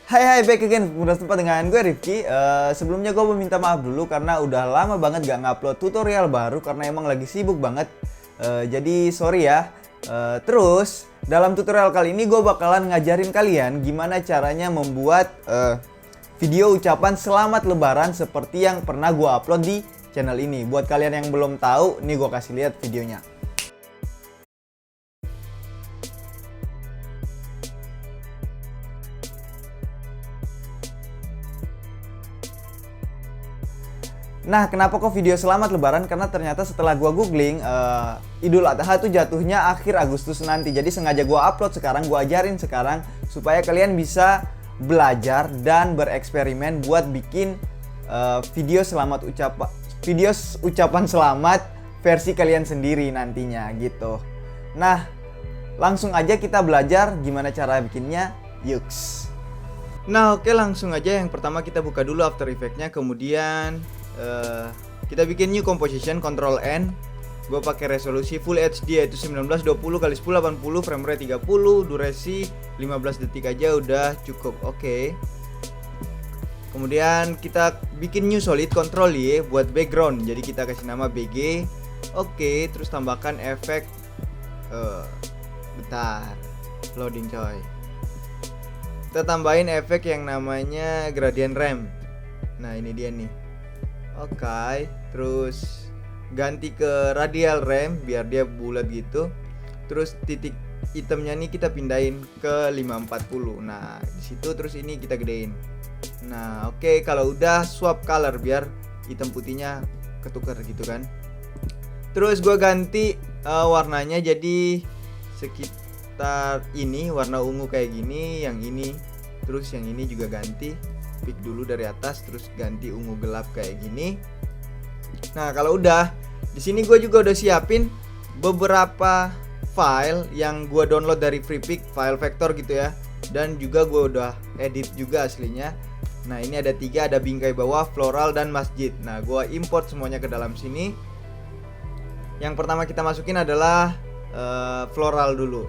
Hai back again, udah sempat dengan gue Rifki. Sebelumnya gue mau minta maaf dulu karena udah lama banget gak ngupload tutorial baru karena emang lagi sibuk banget. Jadi sorry ya. Terus dalam tutorial kali ini gue bakalan ngajarin kalian gimana caranya membuat video ucapan selamat lebaran seperti yang pernah gue upload di channel ini. Buat kalian yang belum tahu, nih gue kasih lihat videonya. Nah, kenapa kok video selamat lebaran? Karena ternyata setelah gua googling, Idul Adha itu jatuhnya akhir Agustus nanti. Jadi sengaja gua upload sekarang, gua ajarin sekarang supaya kalian bisa belajar dan bereksperimen buat bikin video ucapan selamat versi kalian sendiri nantinya gitu. Nah, langsung aja kita belajar gimana cara bikinnya. Yuks. Nah, oke, langsung aja. Yang pertama kita buka dulu After Effects-nya, kemudian kita bikin new composition, Ctrl N. Gue pakai resolusi Full HD yaitu 1920x1080, frame rate 30, durasi 15 detik aja udah cukup. Oke. Kemudian kita bikin new solid, Ctrl Y buat background. Jadi kita kasih nama BG. Oke, terus tambahkan efek bentar. Loading coy. Kita tambahin efek yang namanya gradient ramp. Nah, ini dia nih. Oke, terus ganti ke radial ramp biar dia bulat gitu. Terus titik hitamnya nih kita pindahin ke 540. Nah, di situ terus ini kita gedein. Nah, oke, kalau udah swap color biar hitam putihnya ketukar gitu kan. Terus gua ganti warnanya jadi sekitar ini, warna ungu kayak gini, yang ini. Terus yang ini juga ganti. Pick dulu dari atas, terus ganti ungu gelap kayak gini. Nah, kalau udah di sini gue juga udah siapin beberapa file yang gue download dari Freepik, file vektor gitu ya. Dan juga gue udah edit juga aslinya. Nah, ini ada 3, ada bingkai bawah, floral, dan masjid. Nah, gue import semuanya ke dalam sini. Yang pertama kita masukin adalah floral dulu.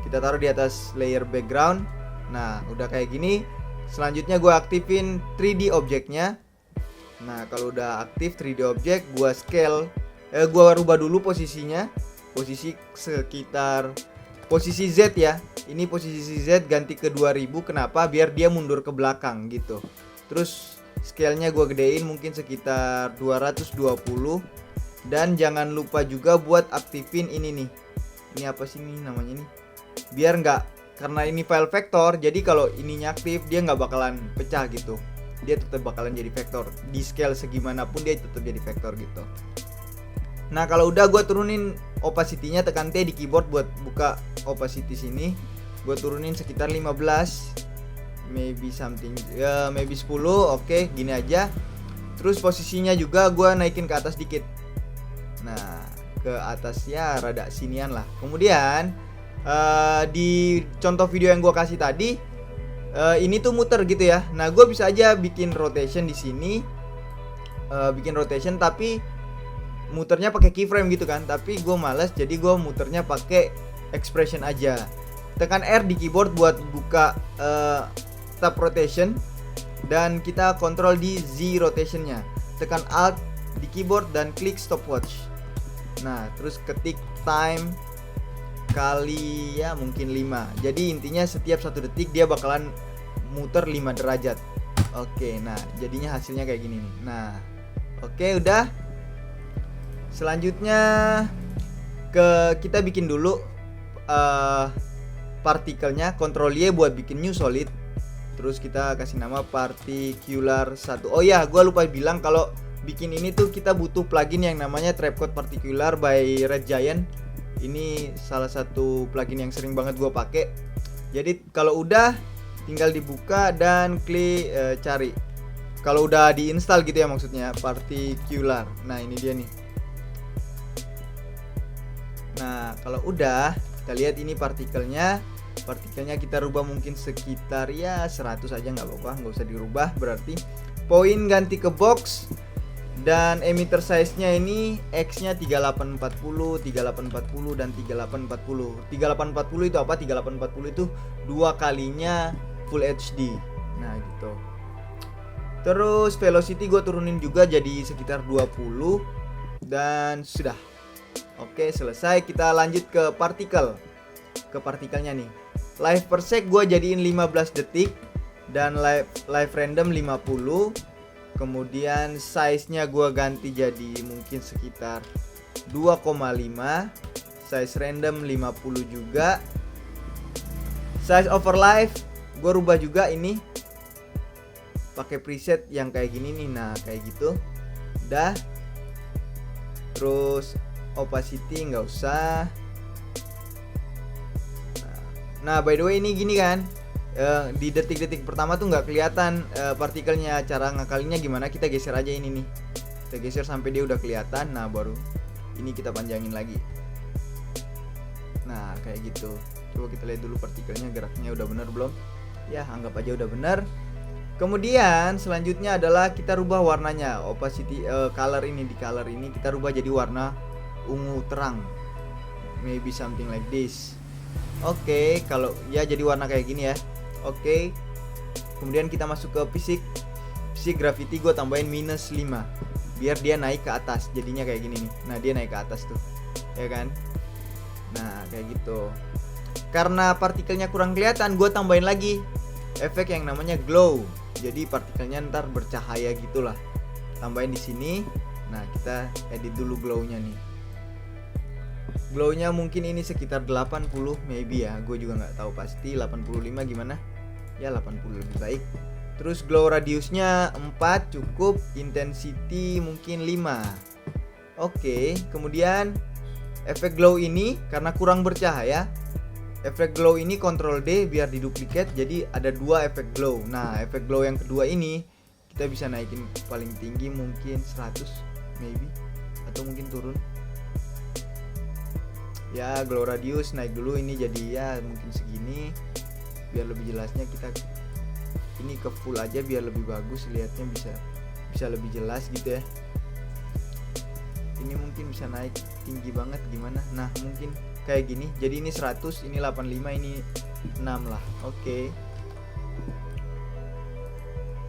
Kita taruh di atas layer background. Nah, udah kayak gini. Selanjutnya gue aktifin 3D objeknya. Nah, kalau udah aktif 3D objek, gue scale, gue rubah dulu posisinya. Posisi sekitar posisi Z ya. Ini posisi Z ganti ke 2000. Kenapa? Biar dia mundur ke belakang gitu. Terus scale-nya gue gedein mungkin sekitar 220. Dan jangan lupa juga buat aktifin ini nih. Ini apa sih nih namanya nih? Biar nggak, karena ini file vektor, jadi kalau ininya aktif dia nggak bakalan pecah gitu. Dia tetap bakalan jadi vektor. Di scale segimanapun dia tetap jadi vektor gitu. Nah, kalau udah gue turunin opacity-nya, tekan T di keyboard buat buka opacity sini. Gue turunin sekitar 15, maybe something, maybe 10. Oke, gini aja. Terus posisinya juga gue naikin ke atas dikit. Nah, ke atas ya rada sinian lah. Kemudian di contoh video yang gue kasih tadi, ini tuh muter gitu ya. Nah, gue bisa aja bikin rotation di sini, bikin rotation tapi muternya pakai keyframe gitu kan. Tapi gue males, jadi gue muternya pakai expression aja. Tekan R di keyboard buat buka tab rotation, dan kita kontrol di Z rotationnya. Tekan Alt di keyboard dan klik stopwatch. Nah, terus ketik time kali ya mungkin 5. Jadi intinya setiap 1 detik dia bakalan muter 5 derajat. Oke, nah jadinya hasilnya kayak gini nih. Nah, oke, udah. Selanjutnya kita bikin dulu partikelnya, Ctrl Y buat bikin new solid. Terus kita kasih nama particular 1. Oh ya, gue lupa bilang kalau bikin ini tuh kita butuh plugin yang namanya Trapcode Particular by Red Giant. Ini salah satu plugin yang sering banget gue pakai. Jadi kalau udah tinggal dibuka dan klik cari. Kalau udah diinstal gitu ya maksudnya, particular. Nah, ini dia nih. Nah, kalau udah kita lihat ini partikelnya. Partikelnya kita rubah mungkin sekitar ya 100 aja, nggak apa-apa, nggak usah dirubah. Berarti poin ganti ke box. Dan emitter size-nya ini X-nya 3840, 3840 dan 3840. 3840 itu apa? 3840 itu 2 kalinya Full HD. Nah gitu. Terus velocity gue turunin juga jadi sekitar 20. Dan sudah. Oke, selesai. Kita lanjut ke partikel. Ke partikelnya nih. Live per sec gue jadiin 15 detik. Dan live random 50. Kemudian size-nya gue ganti jadi mungkin sekitar 2,5. Size random 50 juga. Size over live gue rubah juga ini. Pakai preset yang kayak gini nih. Nah kayak gitu. Udah. Terus opacity nggak usah. Nah by the way ini gini kan, di detik-detik pertama tuh nggak kelihatan partikelnya. Cara ngakalinnya gimana, kita geser aja ini nih. Kita geser sampai dia udah kelihatan. Nah baru ini kita panjangin lagi. Nah kayak gitu. Coba kita lihat dulu partikelnya geraknya udah bener belum. Ya anggap aja udah bener. Kemudian selanjutnya adalah kita rubah warnanya. Opacity color ini, di color ini kita rubah jadi warna ungu terang. Maybe something like this. Oke, kalau ya jadi warna kayak gini ya. Oke. Kemudian kita masuk ke fisik gravity, gue tambahin -5 biar dia naik ke atas. Jadinya kayak gini nih. Nah dia naik ke atas tuh, ya kan. Nah kayak gitu. Karena partikelnya kurang kelihatan, gue tambahin lagi efek yang namanya glow. Jadi partikelnya ntar bercahaya gitulah. Tambahin di sini. Nah kita edit dulu glownya nih. Glownya mungkin ini sekitar 80 maybe ya. Gue juga nggak tahu pasti. 85 gimana? Ya 80 lebih baik. Terus glow radiusnya 4 cukup. Intensity mungkin 5. Oke. Kemudian efek glow ini karena kurang bercahaya, efek glow ini Ctrl D biar diduplikat. Jadi ada 2 efek glow. Nah efek glow yang kedua ini kita bisa naikin paling tinggi mungkin 100 maybe. Atau mungkin turun. Ya glow radius naik dulu ini jadi ya mungkin segini. Biar lebih jelasnya kita ini ke full aja biar lebih bagus lihatnya, bisa lebih jelas gitu ya. Ini mungkin bisa naik tinggi banget gimana. Nah mungkin kayak gini. Jadi ini 100, ini 85, ini 6 lah. Oke.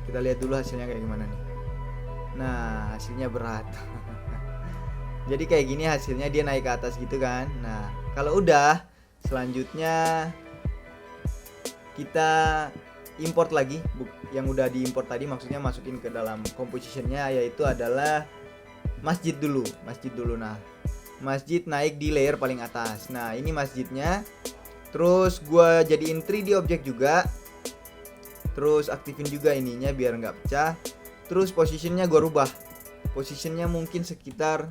Kita lihat dulu hasilnya kayak gimana nih. Nah hasilnya berat. Jadi kayak gini hasilnya, dia naik ke atas gitu kan. Nah kalau udah, selanjutnya kita import lagi yang udah diimport tadi, maksudnya masukin ke dalam compositionnya, yaitu adalah masjid dulu. Nah masjid naik di layer paling atas. Nah ini masjidnya. Terus gue jadiin 3D object juga. Terus aktifin juga ininya biar nggak pecah. Terus positionnya gue rubah. Positionnya mungkin sekitar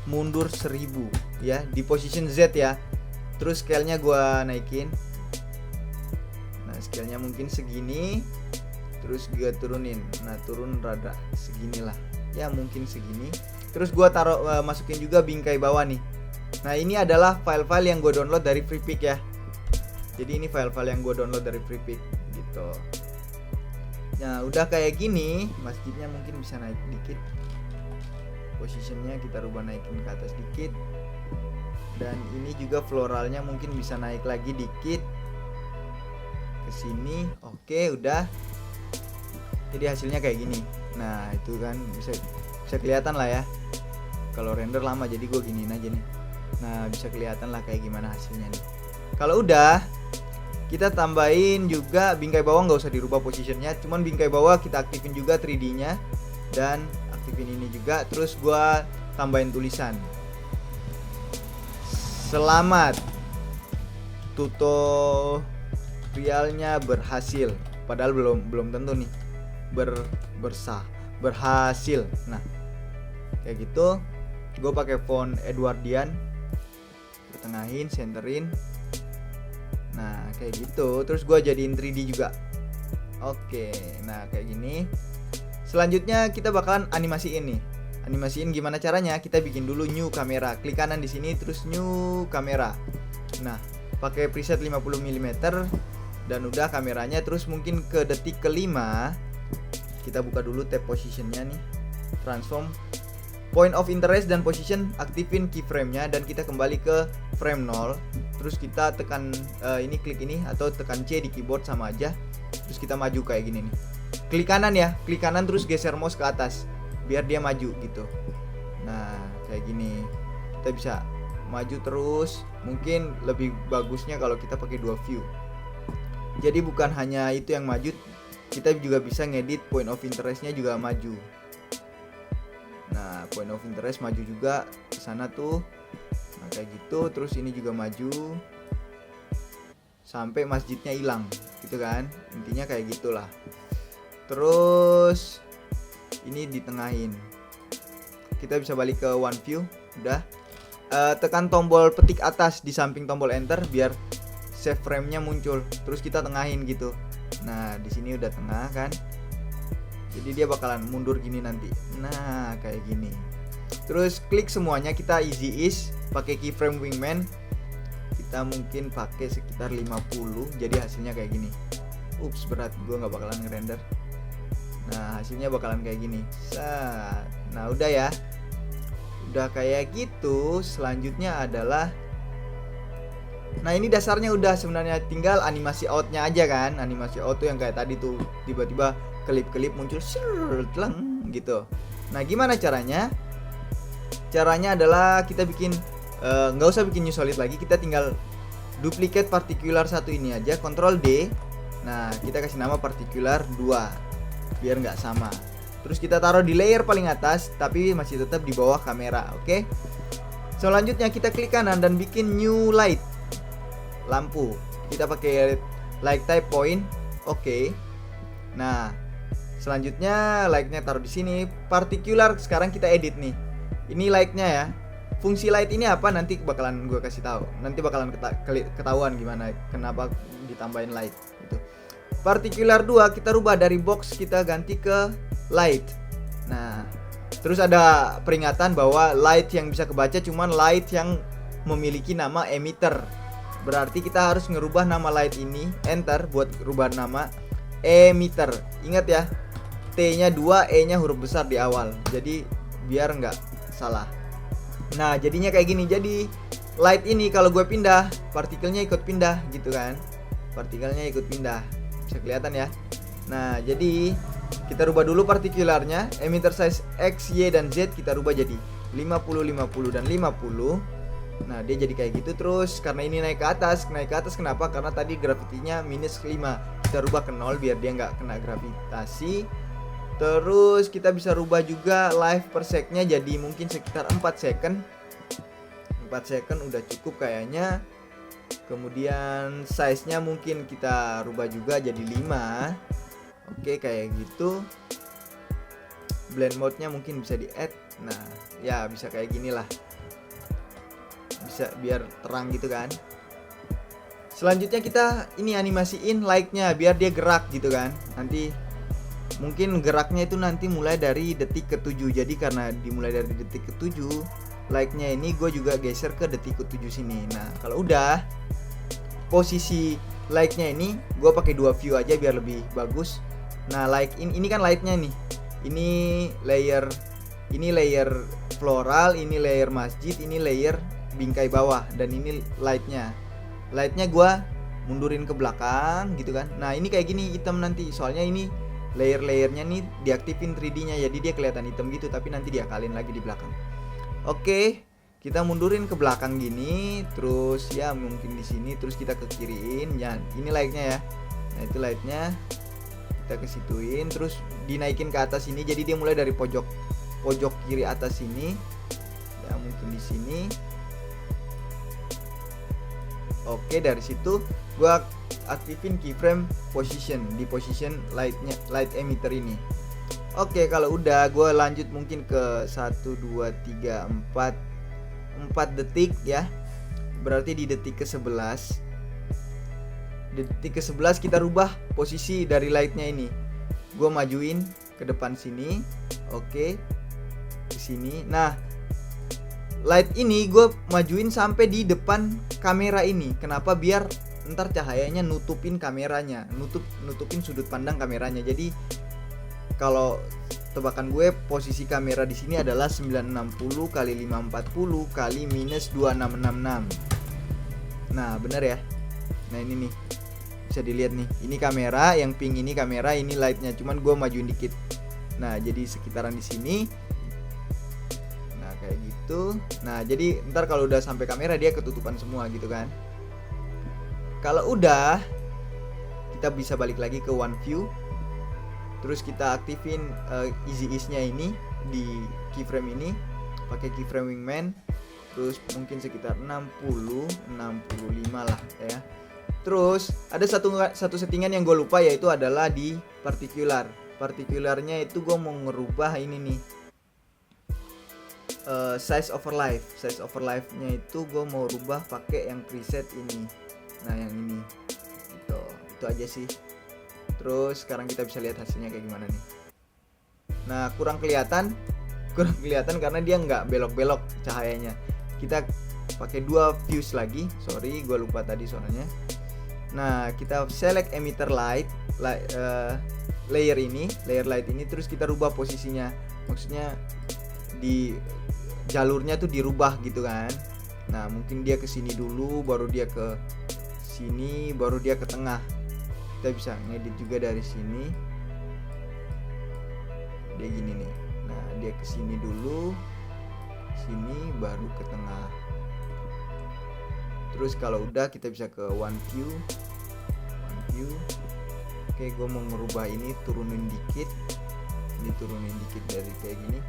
mundur 1000 ya, di position Z ya. Terus scale-nya gue naikin. Nah scale-nya mungkin segini. Terus gue turunin. Nah turun rada seginilah ya, mungkin segini. Terus gue taruh masukin juga bingkai bawah nih. Nah ini adalah file-file yang gue download dari Freepik ya. Jadi ini file-file yang gue download dari Freepik gitu. Nah udah kayak gini, masjidnya mungkin bisa naik dikit. Positionnya kita rubah naikin ke atas dikit. Dan ini juga floralnya mungkin bisa naik lagi dikit ke sini. Oke udah. Jadi hasilnya kayak gini. Nah itu kan bisa kelihatan lah ya. Kalau render lama jadi gue giniin aja nih. Nah bisa kelihatan lah kayak gimana hasilnya nih. Kalau udah, kita tambahin juga bingkai bawah, nggak usah dirubah positionnya, cuman bingkai bawah kita aktifin juga 3D-nya dan aktifin ini juga. Terus gue tambahin tulisan, selamat tutorialnya berhasil. Padahal belum tentu nih berhasil. Nah kayak gitu. Gue pakai font Edwardian, tengahin, centerin. Nah kayak gitu. Terus gue jadiin 3D juga. Oke, nah kayak gini. Selanjutnya kita bakalan animasiin nih. Animasiin gimana caranya? Kita bikin dulu new kamera. Klik kanan di sini terus new kamera. Nah, pakai preset 50 mm dan udah kameranya. Terus mungkin ke detik kelima kita buka dulu tab positionnya nih. Transform point of interest dan position, aktifin keyframe-nya dan kita kembali ke frame 0. Terus kita tekan ini, klik ini atau tekan C di keyboard sama aja. Terus kita maju kayak gini nih. Klik kanan ya, klik kanan terus geser mouse ke atas biar dia maju gitu. Nah, kayak gini. Kita bisa maju terus. Mungkin lebih bagusnya kalau kita pakai 2 view. Jadi bukan hanya itu yang maju, kita juga bisa ngedit point of interest-nya juga maju. Nah, point of interest maju juga ke sana tuh. Nah, kayak gitu. Terus ini juga maju sampai masjidnya hilang, gitu kan? Intinya kayak gitulah. Terus ini ditengahin. Kita bisa balik ke one view. Udah. Tekan tombol petik atas di samping tombol enter biar save frame-nya muncul. Terus kita tengahin gitu. Nah, di sini udah tengah kan. Jadi dia bakalan mundur gini nanti. Nah, kayak gini. Terus klik semuanya, kita easy ease pakai keyframe wingman. Kita mungkin pakai sekitar 50. Jadi hasilnya kayak gini. Ups, berat, gue nggak bakalan ngerender. Nah, hasilnya bakalan kayak gini. Nah, udah ya. Udah kayak gitu. Selanjutnya adalah, nah ini dasarnya udah, sebenarnya tinggal animasi outnya aja kan. Animasi out tuh yang kayak tadi tuh, tiba-tiba kelip-kelip muncul gitu. Nah, gimana caranya? Caranya adalah kita bikin, nggak usah bikin new solid lagi, kita tinggal duplicate particular satu ini aja, Ctrl D. Nah, kita kasih nama particular 2 biar nggak sama. Terus kita taruh di layer paling atas, tapi masih tetap di bawah kamera, oke? Selanjutnya kita klik kanan dan bikin new light, lampu. Kita pakai light type point, oke. Nah, selanjutnya lightnya taruh di sini. Particular sekarang kita edit nih. Ini lightnya ya. Fungsi light ini apa nanti bakalan gue kasih tahu. Nanti bakalan ketahuan gimana, kenapa ditambahin light gitu. Particular 2 kita rubah dari box, kita ganti ke light. Nah, terus ada peringatan bahwa light yang bisa kebaca cuman light yang memiliki nama emitter. Berarti kita harus ngerubah nama light ini, enter buat rubah nama emitter. Ingat ya, T-nya 2, E-nya huruf besar di awal. Jadi biar nggak salah. Nah, jadinya kayak gini. Jadi light ini kalau gue pindah, partikelnya ikut pindah gitu kan. Partikelnya ikut pindah. Bisa kelihatan ya. Nah, jadi kita rubah dulu partikularnya. Emitter size X, Y, dan Z kita rubah jadi 50, 50, dan 50. Nah, dia jadi kayak gitu terus. Karena ini naik ke atas kenapa? Karena tadi gravitinya minus 5. Kita rubah ke 0 biar dia nggak kena gravitasi. Terus kita bisa rubah juga life per second-nya jadi mungkin sekitar 4 second. 4 second udah cukup kayaknya. Kemudian size-nya mungkin kita rubah juga jadi 5. Oke, kayak gitu. Blend mode-nya mungkin bisa di add. Nah, ya bisa kayak gini lah. Bisa biar terang gitu kan. Selanjutnya kita ini animasiin light-nya biar dia gerak gitu kan. Nanti mungkin geraknya itu nanti mulai dari detik ke-7. Jadi karena dimulai dari detik ke-7, light-nya ini gue juga geser ke detik ke-7 sini. Nah, kalau udah posisi light-nya ini gue pakai 2 view aja biar lebih bagus. Nah, like ini kan light-nya nih. Ini layer floral, ini layer masjid, ini layer bingkai bawah, dan ini light-nya. Light-nya gue mundurin ke belakang gitu kan. Nah, ini kayak gini hitam nanti. Soalnya ini layer-layernya nih diaktifin 3D-nya, jadi dia kelihatan hitam gitu, tapi nanti diakalin lagi di belakang. Oke, kita mundurin ke belakang gini, terus ya mungkin di sini, terus kita ke kiriin. Ya, ini light-nya ya. Nah, itu light-nya kita ke situin, terus dinaikin ke atas ini. Jadi dia mulai dari pojok kiri atas sini. Ya, mungkin di sini. Oke, dari situ gua aktifin keyframe position di position light emitter ini. Oke, kalau udah gue lanjut mungkin ke 1, 2, 3, 4 detik ya. Berarti di detik ke-11. Di detik ke-11 kita rubah posisi dari lightnya ini. Gue majuin ke depan sini. Oke, ke sini. Nah, light ini gue majuin sampai di depan kamera ini. Kenapa? Biar ntar cahayanya nutupin kameranya, nutupin sudut pandang kameranya. Jadi kalau tebakan gue, posisi kamera di sini adalah 960 kali 540 kali minus 2666. Nah, bener ya. Nah, ini nih. bisa dilihat nih, ini kamera, yang pink ini kamera, ini lightnya, cuman gue majuin dikit. Nah jadi sekitaran di sini. Nah kayak gitu. Nah jadi ntar kalau udah sampai kamera dia ketutupan semua gitu kan. Kalau udah, kita bisa balik lagi ke one view. Terus kita aktifin easy ease-nya ini di keyframe ini, pakai keyframe wingman. Terus mungkin sekitar 60, 65 lah ya. Terus ada satu settingan yang gue lupa, yaitu adalah di particular. Partikularnya itu gue mau ngerubah ini nih, size overlife. Size overlife-nya itu gue mau rubah pakai yang preset ini. Nah yang ini gitu. Itu aja sih. Terus sekarang kita bisa lihat hasilnya kayak gimana nih. Nah kurang kelihatan karena dia nggak belok-belok cahayanya. Kita pakai 2 views lagi. Sorry gue lupa tadi soalnya. Nah kita select emitter light, layer light ini, terus kita rubah posisinya. Maksudnya di jalurnya tuh dirubah gitu kan. Nah mungkin dia ke sini dulu, baru dia ke sini, baru dia ke tengah. Kita bisa ngedit juga dari sini. Dia gini nih. Nah dia ke sini dulu, sini baru ke tengah. Terus kalau udah kita bisa ke one view. Oke, gue mau merubah ini, turunin dikit. Ini turunin dikit dari kayak gini.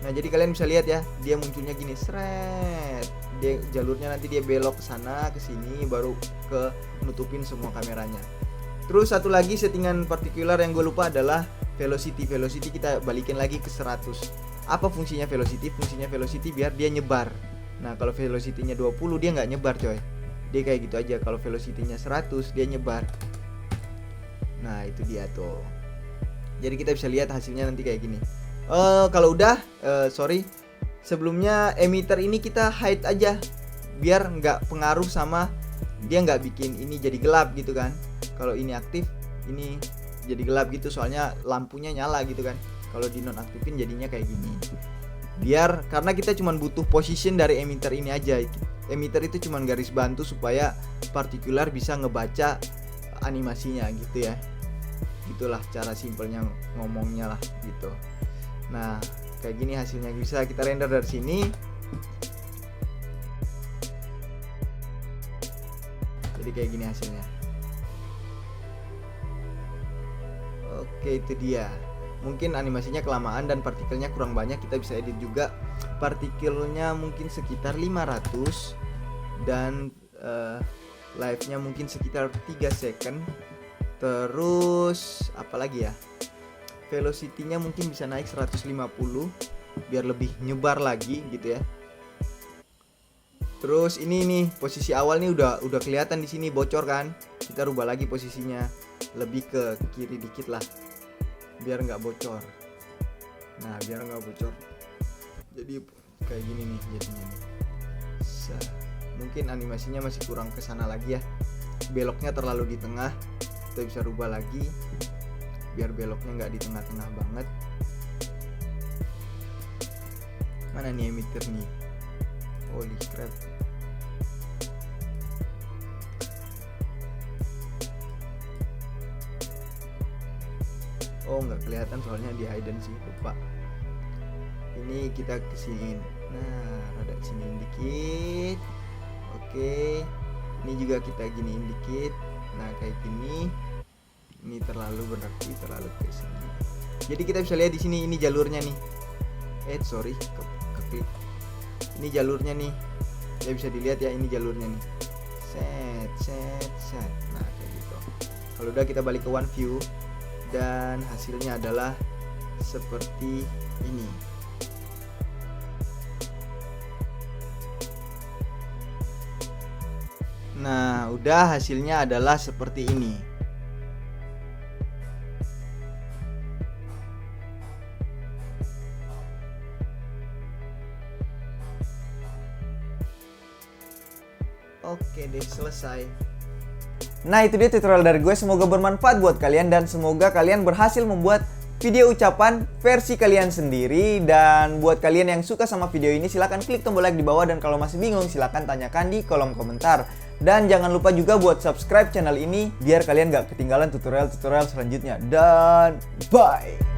Nah jadi kalian bisa lihat ya, dia munculnya gini, seret. Dia jalurnya nanti dia belok ke sana, ke sini, baru ke nutupin semua kameranya. Terus satu lagi settingan partikular yang gue lupa adalah velocity. Velocity kita balikin lagi ke 100. Apa fungsinya velocity? Fungsinya velocity biar dia nyebar. Nah kalau velocity-nya 20 dia nggak nyebar coy. Dia kayak gitu aja. Kalau velocity-nya 100 dia nyebar. Nah itu dia tuh. Jadi kita bisa lihat hasilnya nanti kayak gini. Kalau udah, sebelumnya emitter ini kita hide aja, biar nggak pengaruh sama, dia nggak bikin ini jadi gelap gitu kan. Kalau ini aktif, ini jadi gelap gitu, soalnya lampunya nyala gitu kan. Kalau di nonaktifin jadinya kayak gini. Biar, karena kita cuma butuh position dari emitter ini aja. Emitter itu cuma garis bantu supaya partikular bisa ngebaca animasinya gitu ya. Gitulah cara simpelnya ngomongnya lah gitu. Nah kayak gini hasilnya, bisa kita render dari sini. Jadi kayak gini hasilnya. Oke itu dia. Mungkin animasinya kelamaan dan partikelnya kurang banyak, kita bisa edit juga. Partikelnya mungkin sekitar 500 dan live-nya mungkin sekitar 3 second. Terus apalagi ya, velocity-nya mungkin bisa naik 150 biar lebih nyebar lagi gitu ya. Terus ini nih posisi awal nih udah kelihatan di sini bocor kan. Kita rubah lagi posisinya lebih ke kiri dikit lah biar nggak bocor. Nah biar nggak bocor jadi kayak gini nih jadinya nih. Mungkin animasinya masih kurang kesana lagi ya, beloknya terlalu di tengah. Kita bisa rubah lagi biar beloknya nggak di tengah-tengah banget. Mana nih emitter nih? Holy crap. Oh nggak kelihatan soalnya di hidden sih, lupa. Ini kita kesiniin. Nah rada siniin dikit. Oke. Ini juga kita giniin dikit. Nah kayak gini. Ini terlalu berarti terlalu ke sini. Jadi kita bisa lihat di sini ini jalurnya nih. Keklik. Ini jalurnya nih. Ya bisa dilihat ya, ini jalurnya nih. Set. Nah kayak gitu. Kalau udah kita balik ke one view dan hasilnya adalah seperti ini. Nah, udah hasilnya adalah seperti ini. Oke deh, selesai. Nah itu dia tutorial dari gue, semoga bermanfaat buat kalian dan semoga kalian berhasil membuat video ucapan versi kalian sendiri. Dan buat kalian yang suka sama video ini silahkan klik tombol like di bawah, dan kalau masih bingung silahkan tanyakan di kolom komentar. Dan jangan lupa juga buat subscribe channel ini biar kalian gak ketinggalan tutorial-tutorial selanjutnya. Dan bye!